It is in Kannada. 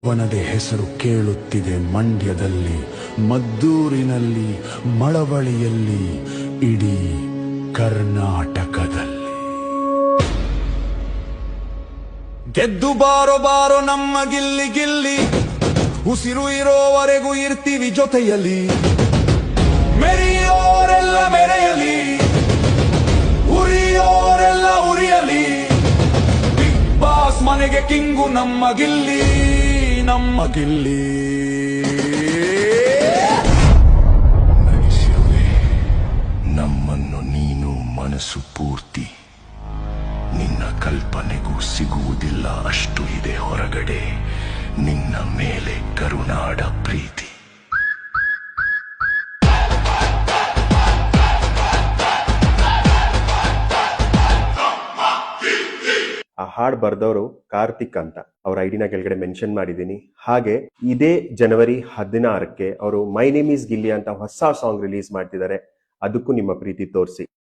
ವನದೆ ಹೆಸರು ಕೇಳುತ್ತಿದೆ ಮಂಡ್ಯದಲ್ಲಿ, ಮದ್ದೂರಿನಲ್ಲಿ, ಮಳವಳ್ಳಿಯಲ್ಲಿ, ಇಡೀ ಕರ್ನಾಟಕದಲ್ಲಿ. ಗೆದ್ದು ಬಾರೋ ಬಾರೋ ನಮ್ಮ ಗಿಲ್ಲಿ ಗಿಲ್ಲಿ, ಉಸಿರು ಇರೋವರೆಗೂ ಇರ್ತೀವಿ ಜೊತೆಯಲ್ಲಿ. ಮೆರೆಯೋರೆಲ್ಲ ಮೆರೆಯಲಿ, ಉರಿಯೋರೆಲ್ಲ ಉರಿಯಲಿ, ಬಿಗ್ ಬಾಸ್ ಮನೆಗೆ ಕಿಂಗು ನಮ್ಮ ಗಿಲ್ಲಿ, ನಮ್ಮ ಗಿಲ್ಲಿ. ನಡೆಸಿರುವೆ ನಮ್ಮನ್ನು ನೀನು ಮನಸ್ಸು ಪೂರ್ತಿ, ನಿನ್ನ ಕಲ್ಪನೆಗೂ ಸಿಗುವುದಿಲ್ಲ ಅಷ್ಟು ಇದೆ ಹೊರಗಡೆ ನಿನ್ನ ಮೇಲೆ ಕರುನಾಡ ಪ್ರೀತಿ. ಆ ಹಾಡು ಬರೆದವರು ಕಾರ್ತಿಕ್ ಅಂತ, ಅವ್ರ ಐಡಿನ ಕೆಳಗಡೆ ಮೆನ್ಷನ್ ಮಾಡಿದ್ದೀನಿ. ಹಾಗೆ ಇದೇ ಜನವರಿ 16ಕ್ಕೆ ಅವರು ಮೈ ನೇಮ್ ಈಸ್ ಗಿಲ್ಲಿ ಅಂತ ಹೊಸ ಸಾಂಗ್ ರಿಲೀಸ್ ಮಾಡ್ತಿದ್ದಾರೆ. ಅದಕ್ಕೂ ನಿಮ್ಮ ಪ್ರೀತಿ ತೋರಿಸಿ.